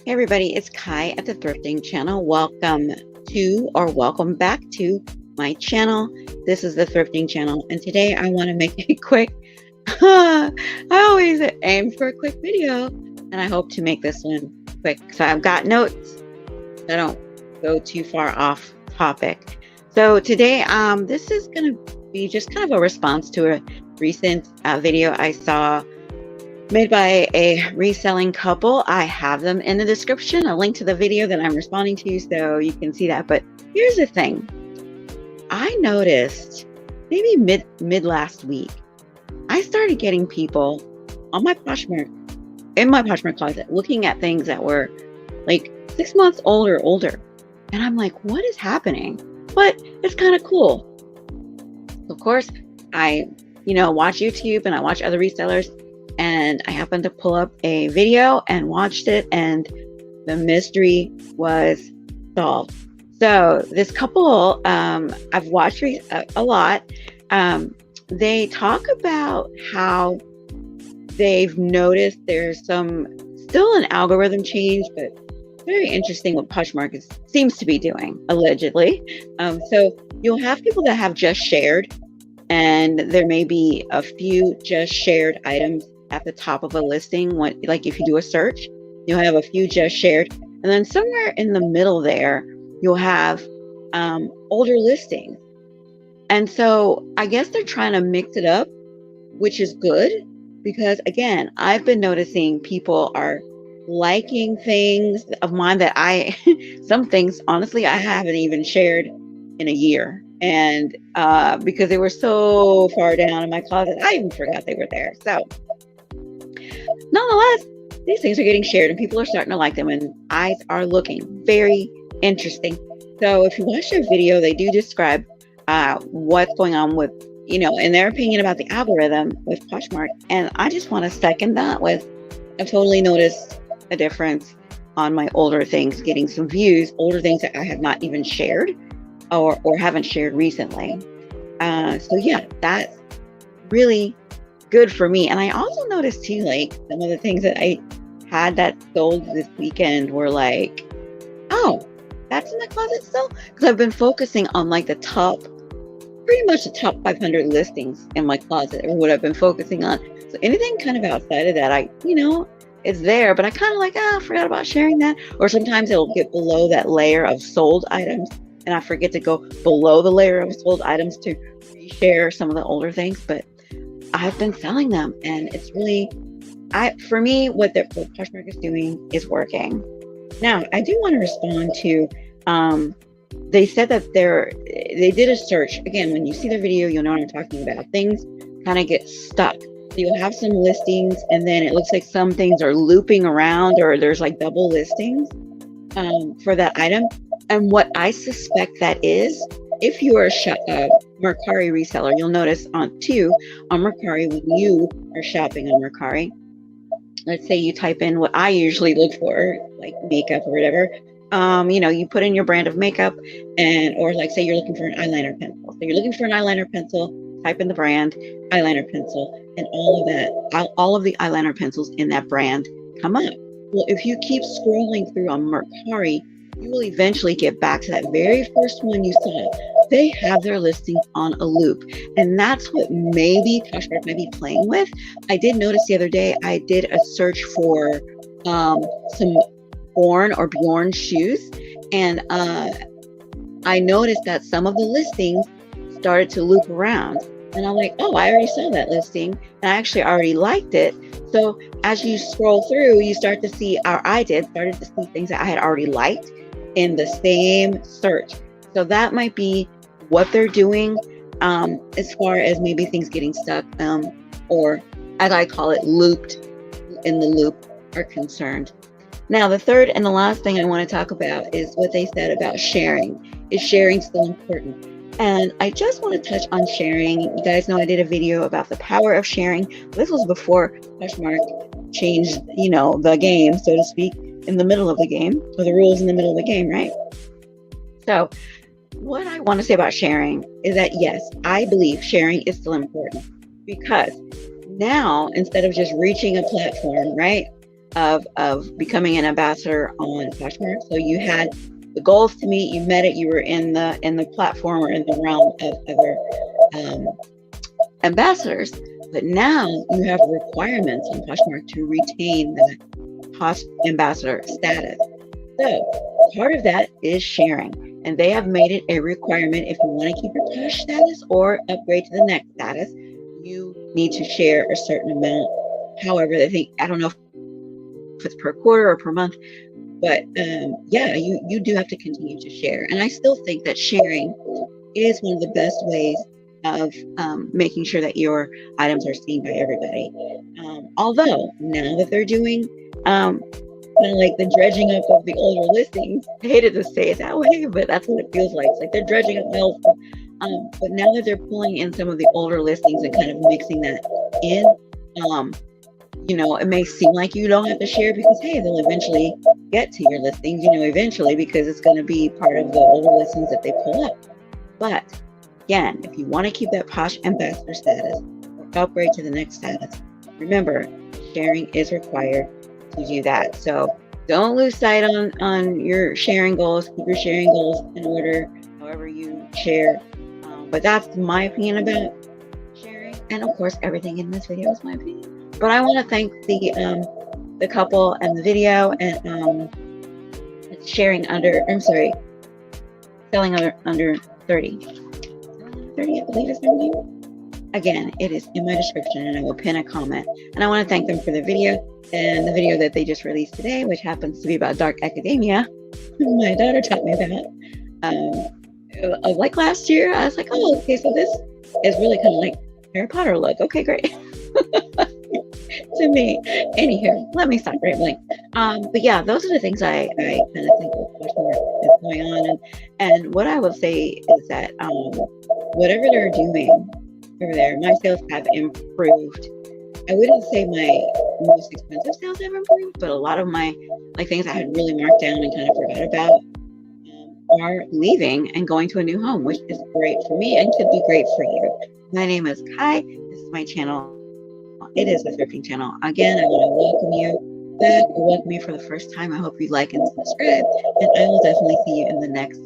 Hey everybody, it's Kai at the Thrifting Channel. Welcome back to my channel. This is the Thrifting Channel, and today I want to make a quick, I always aim for a quick video, and I hope to make this one quick. So I've got notes. I don't go too far off topic. So today, this is going to be just kind of a response to a recent video I saw made by a reselling couple. I have them in the description, a link to the video that I'm responding to, so you can see that. But here's the thing. I noticed maybe mid last week, I started getting people on my Poshmark, in my Poshmark closet, looking at things that were like 6 months old or older. And I'm like, what is happening? But it's kind of cool. Of course, I, watch YouTube and I watch other resellers, and I happened to pull up a video and watched it, and the mystery was solved. So this couple, I've watched a lot. They talk about how they've noticed there's still an algorithm change, but very interesting what Poshmark seems to be doing, allegedly. So you'll have people that have just shared, and there may be a few just shared items at the top of a listing. Like if you do a search, you'll have a few just shared, and then somewhere in the middle there, you'll have older listings. And so I guess they're trying to mix it up, which is good, because again, I've been noticing people are liking things of mine that some things, honestly, I haven't even shared in a year. And because they were so far down in my closet, I even forgot they were there. So nonetheless, these things are getting shared and people are starting to like them, and eyes are looking very interesting. So if you watch their video, they do describe what's going on with, in their opinion about the algorithm with Poshmark. And I just want to second that with, I've totally noticed a difference on my older things getting some views, older things that I have not even shared or haven't shared recently. So yeah, that's really good for me. And I also noticed too, like some of the things that I had that sold this weekend were like, oh, that's in the closet still? Because I've been focusing on like pretty much the top 500 listings in my closet, or what I've been focusing on. So anything kind of outside of that, it's there, but I kind of like, I forgot about sharing that. Or sometimes it'll get below that layer of sold items, and I forget to go below the layer of sold items to reshare some of the older things. But I've been selling them, and it's really, for me, what Poshmark is doing is working. Now, I do want to respond to, they said that they did a search. Again, when you see the video, you'll know what I'm talking about. Things kind of get stuck. So you'll have some listings, and then it looks like some things are looping around, or there's like double listings for that item. And what I suspect that is, if you are a Mercari reseller, you'll notice on Mercari, when you are shopping on Mercari, let's say you type in what I usually look for, like makeup or whatever, you put in your brand of makeup, or like say you're looking for an eyeliner pencil. So you're looking for an eyeliner pencil, type in the brand, eyeliner pencil, and all of the eyeliner pencils in that brand come up. Well, if you keep scrolling through on Mercari, you will eventually get back to that very first one you saw. They have their listings on a loop, and that's what maybe Poshmark might be playing with. I did notice the other day, I did a search for some Bjorn shoes, and I noticed that some of the listings started to loop around, and I'm like, oh, I already saw that listing, and I actually already liked it. So as you scroll through, you start to see, started to see things that I had already liked in the same search. So that might be what they're doing as far as maybe things getting stuck, or as I call it, looped in the loop are concerned. Now, the third and the last thing I want to talk about is what they said about sharing. Is sharing still important? And I just want to touch on sharing. You guys know I did a video about the power of sharing. This was before Poshmark changed, the game, so to speak, in the middle of the game, or the rules in the middle of the game, right? So what I want to say about sharing is that, yes, I believe sharing is still important, because now, instead of just reaching a platform, right? of becoming an ambassador on Poshmark. So you had the goals to meet, you met it, you were in the platform or in the realm of other ambassadors. But now you have requirements on Poshmark to retain that Posh ambassador status. So part of that is sharing. And they have made it a requirement if you want to keep your Posh status or upgrade to the next status, you need to share a certain amount. However, they think, I don't know if it's per quarter or per month, but yeah, you do have to continue to share. And I still think that sharing is one of the best ways of making sure that your items are seen by everybody. Although now that they're doing kind of like the dredging up of the older listings. I hated to say it that way, but that's what it feels like. It's like they're dredging up the old stuff. But now that they're pulling in some of the older listings and kind of mixing that in, it may seem like you don't have to share because, hey, they'll eventually get to your listings, eventually, because it's going to be part of the older listings that they pull up. But again, if you want to keep that Posh ambassador status or upgrade to the next status, remember, sharing is required to do that. So don't lose sight on your sharing goals. Keep your sharing goals in order, however you share. But that's my opinion about sharing. And of course, everything in this video is my opinion. But I want to thank the couple and the video and selling under 30. 30, I believe is their name. Again, it is in my description and I will pin a comment. And I want to thank them for the video and the video that they just released today, which happens to be about dark academia. My daughter taught me about. Like last year, I was like, oh, okay, so this is really kind of like Harry Potter look. Okay, great. To me. Anywho, let me stop rambling. But yeah, those are the things I kind of think much more is going on. And what I would say is that whatever they're doing over there, my sales have improved. I wouldn't say my most expensive sales have improved, but a lot of my things I had really marked down and kind of forgot about are leaving and going to a new home, which is great for me and could be great for you. My name is Kai. This is my channel. It is a thrifting channel. Again, I want to welcome you back or welcome you for the first time. I hope you like and subscribe, and I will definitely see you in the next